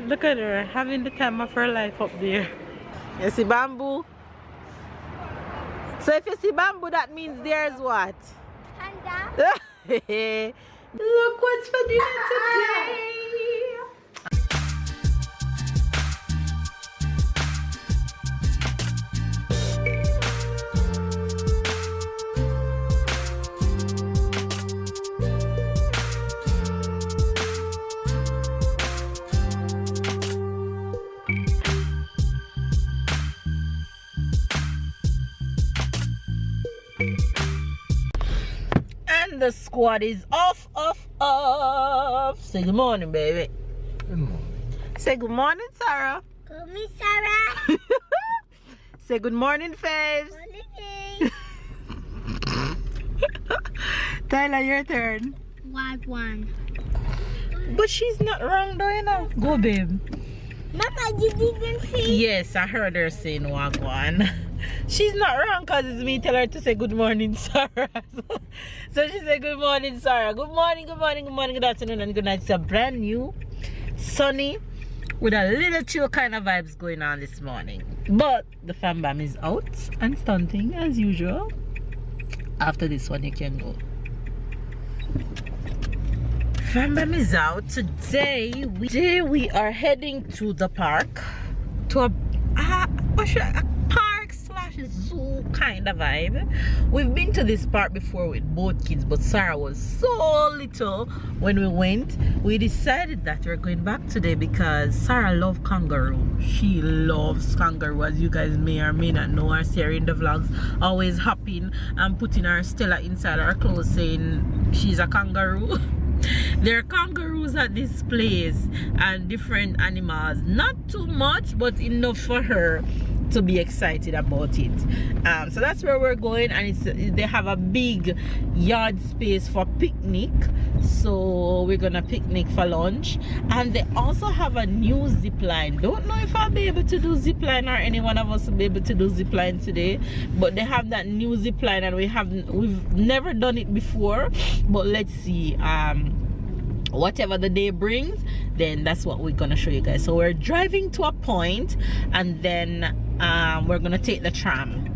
Look at her, having the time of her life up there. You see bamboo? So if you see bamboo, that means there's what? Panda. Look what's for dinner today. The squad is off. Say good morning, baby. Good morning. Say good morning, Sarah. Good morning, Sarah. Say good morning, Faves. Good morning. Tyler, your turn. Wagwan. But she's not wrong though, you know. Go, babe. Mama, you didn't see? Yes, I heard her saying wagwan. She's not wrong because it's me tell her to say good morning, Sarah. So she said good morning, Sarah. Good morning, good morning, good morning, good afternoon, and good night. It's a brand new, sunny, with a little chill kind of vibes going on this morning. But the fam bam is out and stunting as usual. After this one, you can go. Fam bam is out. Today we are heading to the park. To a park slash zoo kind of vibe. We've been to this park before with both kids, but Sarah was so little when we went. We decided that we're going back today because Sarah loves kangaroo. She loves kangaroo, as you guys may or may not know, or see her in the vlogs, always hopping and putting her Stella inside her clothes saying she's a kangaroo. There are kangaroos at this place and different animals, not too much but enough for her to be excited about it. So that's where we're going, and they have a big yard space for picnic, so we're gonna picnic for lunch. And they also have a new zip line. Don't know if I'll be able to do zip line or any one of us will be able to do zip line today, but they have that new zip line and we've never done it before, but let's see. Whatever the day brings, then that's what we're gonna show you guys. So we're driving to a point, and then we're gonna take the tram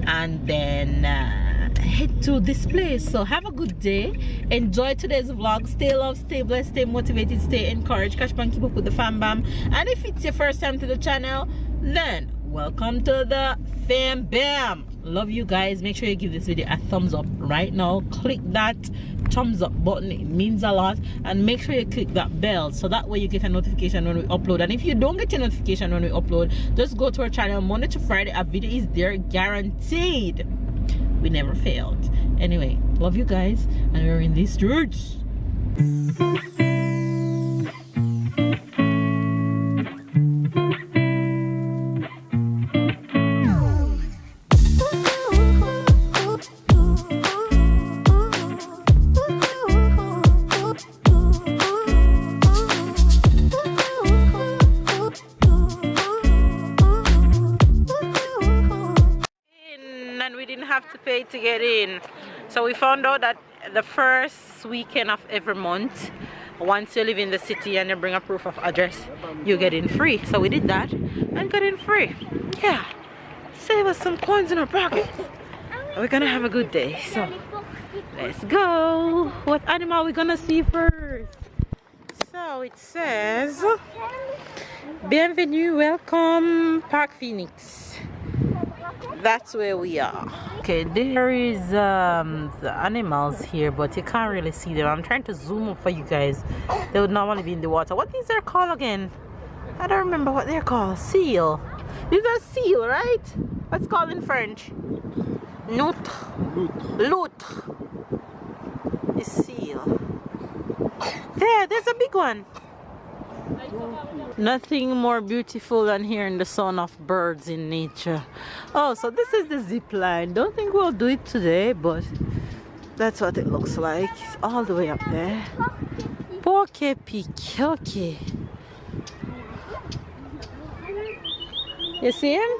and then head to this place. So have a good day, enjoy today's vlog, stay loved, stay blessed, stay motivated, stay encouraged, catch and keep up with the fam bam. And if it's your first time to the channel, then welcome to the fam bam. Love you guys. Make sure you give this video a thumbs up right now. Click that thumbs up button, it means a lot. And make sure you click that bell so that way you get a notification when we upload. And if you don't get a notification when we upload, just go to our channel Monday to Friday. A video is there, guaranteed. We never failed. Anyway, love you guys, and we're in these streets. To pay to get in. So we found out that the first weekend of every month, once you live in the city and you bring a proof of address, you get in free. So we did that and got in free. Yeah, save us some coins in our pockets. We're gonna have a good day. So let's go. What animal are we gonna see first? So it says Bienvenue, welcome, Park Phoenix. That's where we are. Okay, there is the animals here, but you can't really see them. I'm trying to zoom up for you guys. They would normally be in the water. What is their called again? I don't remember what they're called. Seal. These are seal, right? What's called in French? Loutre. Is seal. There's a big one. Nothing more beautiful than hearing the sound of birds in nature. Oh, so this is the zip line. Don't think we'll do it today, but that's what it looks like. It's all the way up there. Okay, peak. Okay. You see him?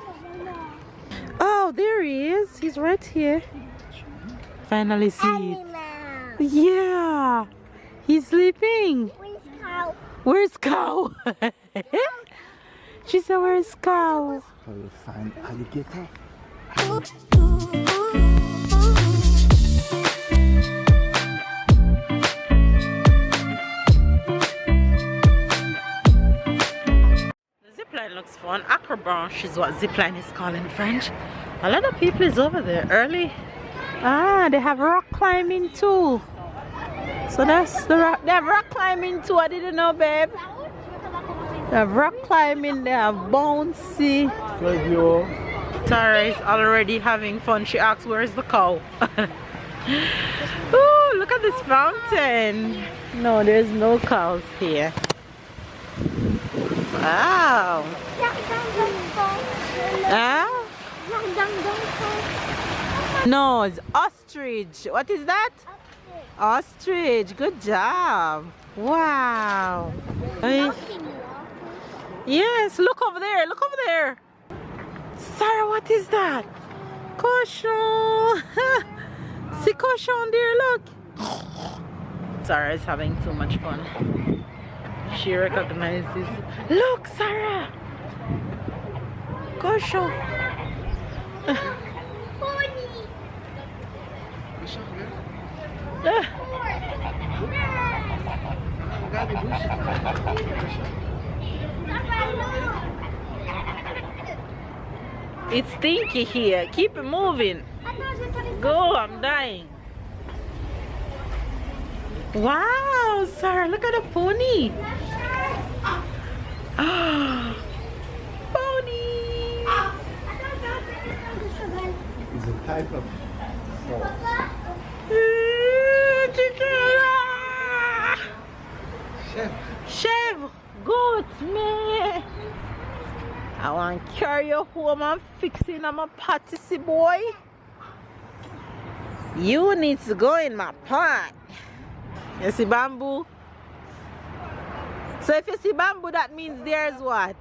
Oh, there he is. He's right here. Finally see it. Yeah. He's sleeping. Where's cow? She said, where's cow? I will find alligator. The zipline looks fun. Acrobranche is what zipline is called in French. A lot of people is over there early. Ah, they have rock climbing too. So that's the rock. They have rock climbing too. I didn't know, babe. They have rock climbing. They have bouncy. Tara is already having fun. She asks, where's the cow? Oh, look at this fountain. No, there's no cows here. Wow. Ah? No, it's ostrich. What is that? Ostrich. Good job. Wow. Yes, look over there. Look over there. Sarah, what is that? Cochon. See cochon there, look. Sarah is having too much fun. She recognizes. Look, Sarah. Cochon. It's stinky here. Keep it moving. Go, I'm dying. Wow, Sarah, look at the pony. Pony. It's a type of salt. Chef. Chef, goat, me. I want to carry you home and fix it in my patty, boy. You need to go in my pot. You see bamboo? So if you see bamboo, that means there's what?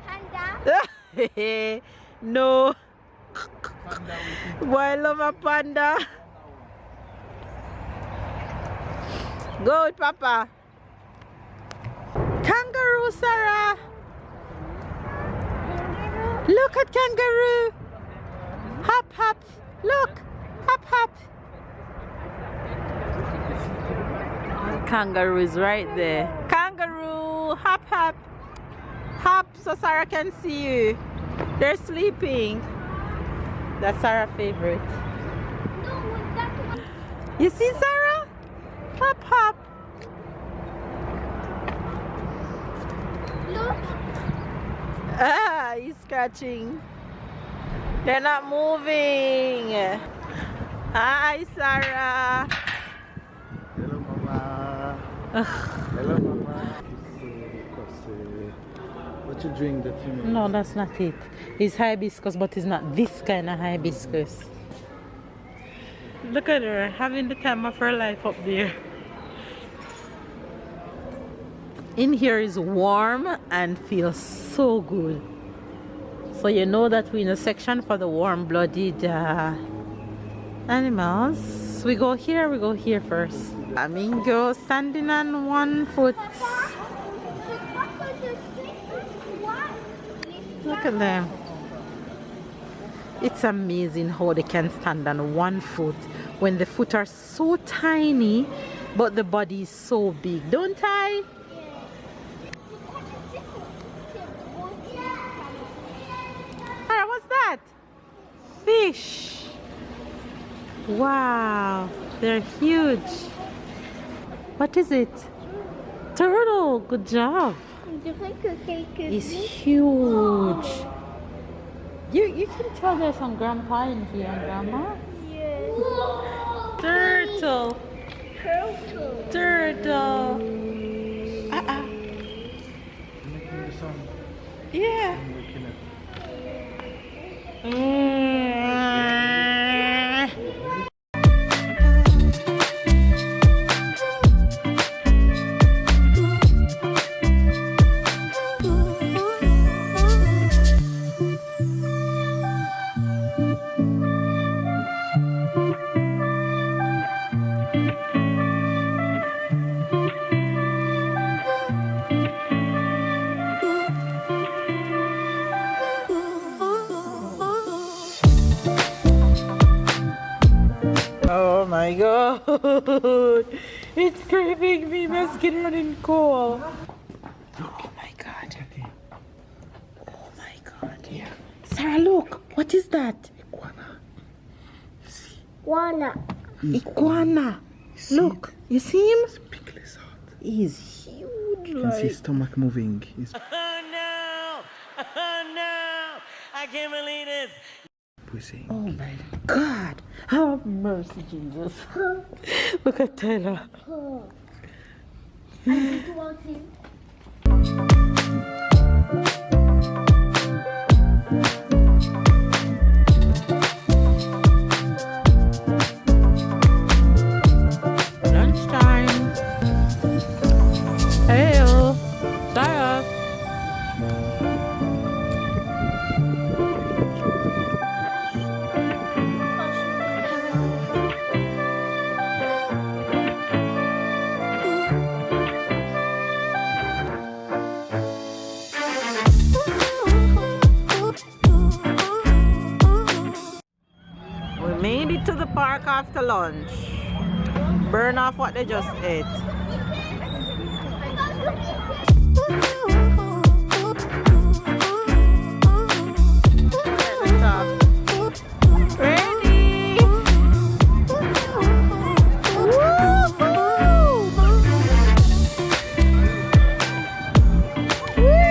Panda. No. Boy, I love a panda. Go with Papa. Kangaroo, Sarah. Look at kangaroo. Hop, hop. Look. Hop, hop. Kangaroo is right there. Kangaroo. Hop, hop. Hop so Sarah can see you. They're sleeping. That's Sarah's favorite. You see Sarah? Hop, hop. Look. Ah, he's scratching. They're not moving. Hi, Sarah. Hello, Mama. Hello, Mama. What you drink that you No, that's not it. It's hibiscus, but it's not this kind of hibiscus. Look at her having the time of her life up there. In here is warm and feels so good. So you know that we're in a section for the warm-blooded animals. We go here first. Flamingo standing on one foot. Look at them. It's amazing how they can stand on one foot when the foot are so tiny but the body is so big, don't I? What's that? Fish. Wow, they're huge. What is it? Turtle. Good job. It's huge. You can tell there's some grandpa in here and grandma. Yeah. Turtle. Turtle. Turtle. making the sun. Yeah. I'm making it. my god. It's creeping me. My skin running cold. Oh my god. Oh my god. Yeah. Sarah, look. What is that? Iguana. Iguana. Iguana. Look. You see him? It's a big lizard. He's huge. You can see his stomach moving. He's Oh no! Oh no! I can't believe this! pushing. Oh my god. Have mercy, Jesus. Look at Taylor. I need to walk in. Lunchtime. Heyo. Sarah. We made it to the park after lunch. Burn off what they just ate. Ready? Whee!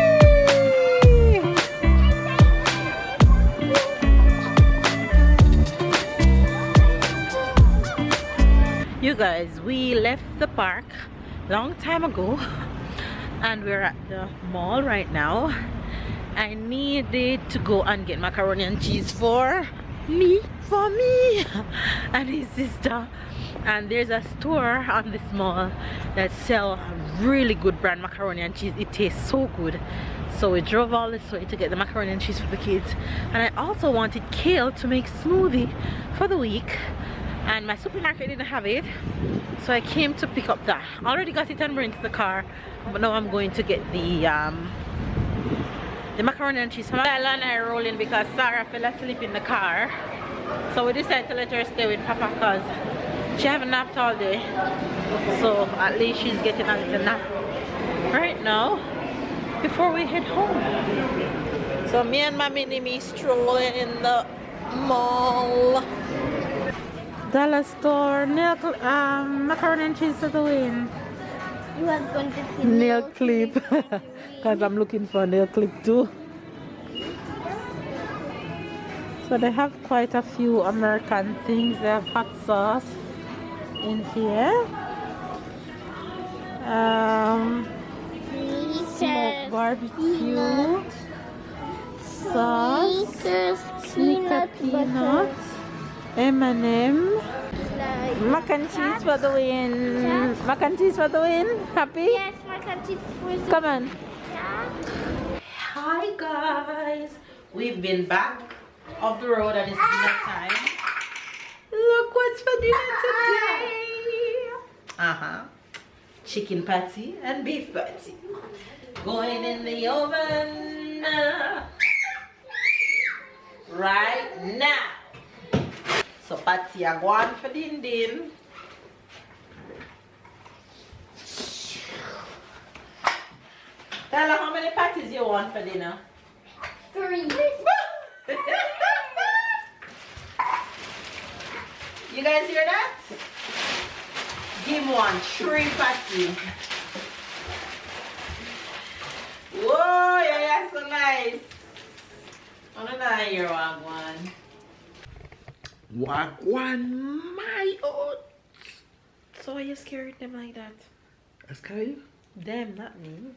You guys, we left the park long time ago and we're at the mall right now. I needed to go and get macaroni and cheese for me and his sister, and there's a store on this mall that sell really good brand macaroni and cheese. It tastes so good, so we drove all this way to get the macaroni and cheese for the kids. And I also wanted kale to make smoothie for the week, and my supermarket didn't have it, so I came to pick up that. Already got it and bring it to the car, but now I'm going to get the macaroni and cheese. Ella and I are rolling because Sarah fell asleep in the car, so we decided to let her stay with Papa because she haven't napped all day, so at least she's getting a little nap right now before we head home. So me and my mini-me strolling in the mall. Dollar store, macaroni and cheese to the win. You are going to see Nail clip, because I'm looking for a nail clip too. So they have quite a few American things. They have hot sauce in here. Smoked barbecue sauce, sneaker peanut, M&M. Mac and cheese for the win. Mac and cheese for the win. Happy? Yes, mac and cheese for the Come on. Yeah. Hi guys. We've been back off the road and it's dinner time. Look what's for dinner today. Chicken patty and beef patty. Going in the oven right now. So patty are going for Didnt. Tell her how many patties you want for dinner. 3. You guys hear that? Give one 3 patties. Whoa, yeah, so nice. I don't know how you want one. Wagwan, my own. So why you scared them like that? I scare you? Them, not me.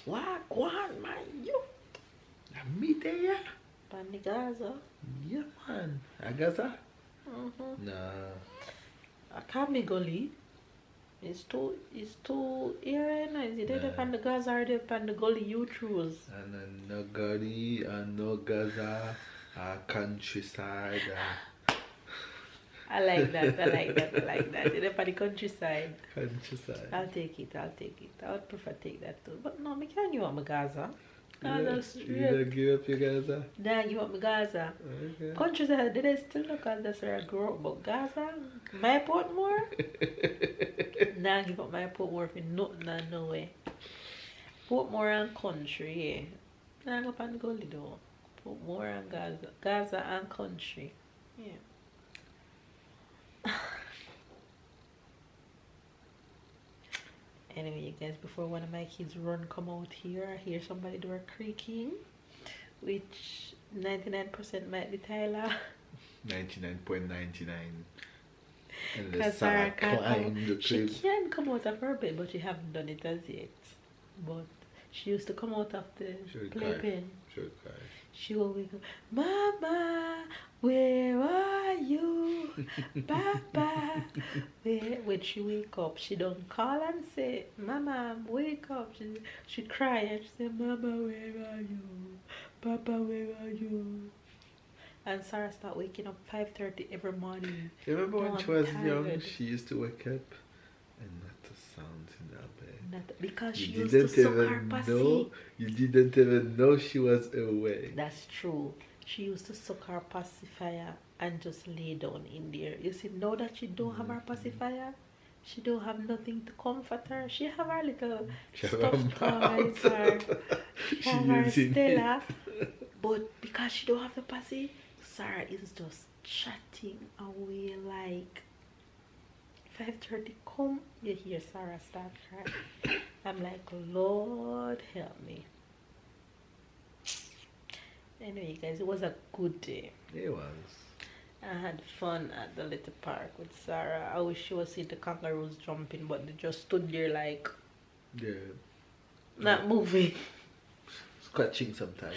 Wagwan, my youth. I'm me there. Pan the Gaza. Yeah, man. Agaza? Mm-hmm. Nah. I can't be gully. It's too here and is it either pan the Gaza or the pan the gully you choose. And no Gully, and no Gaza, countryside. I like that, I like that, I like that. It's on the countryside. Countryside. I'll take it. I would prefer take that too. But no, I can't you want my Gaza. Gaza You straight. don't give up your Gaza? Nah, give up my Gaza. Okay. Countries that did I still look at that's where I grew up, but Gaza, my Portmore? Nah, give up my Portmore for nothing and no way. Portmore and country, yeah. Nah, go up and gully though. Portmore and Gaza. Gaza and country. Yeah. Anyway, you guys, before one of my kids run come out here, I hear somebody door creaking, which 99% might be Tyler. 99.99. And the Because Sarah Sarah can't climbed come, the she cliff. can come out of her bed, but she haven't done it as yet. But she used to come out of the playpen. Should cry. She always go, Mama, where are you? Papa, where? When she wake up, she don't call and say, Mama, wake up. She cry and she say, Mama, where are you? Papa, where are you? And Sarah start waking up 5:30 every morning. You remember when No, she I'm was young, tired. she used to wake up and not a sound in her bed. Because she You used to didn't suck her even pussy. know. You didn't even know she was awake. That's true. She used to suck her pacifier and just lay down in there. You see, now that she don't have her pacifier, she don't have nothing to comfort her. She have her little She have stuffed her toys mouth. or she She have her using Stella. But because she don't have the pussy, Sarah is just chatting away like 5:30 come, you hear Sarah start crying. I'm like, Lord help me. Anyway, guys, it was a good day. It was. I had fun at the little park with Sarah. I wish she was seeing the kangaroos jumping, but they just stood there like Yeah. not moving. Scratching sometimes.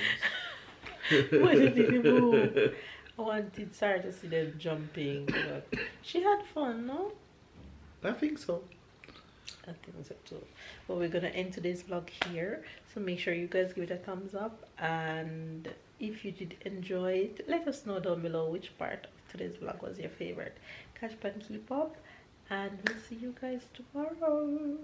Why did they move? I wanted Sarah to see them jumping, but she had fun, no? I think so. I think so too. But we're gonna end today's vlog here, so make sure you guys give it a thumbs up, and if you did enjoy it, let us know down below which part of today's vlog was your favorite. Catch up and keep up, and we'll see you guys tomorrow.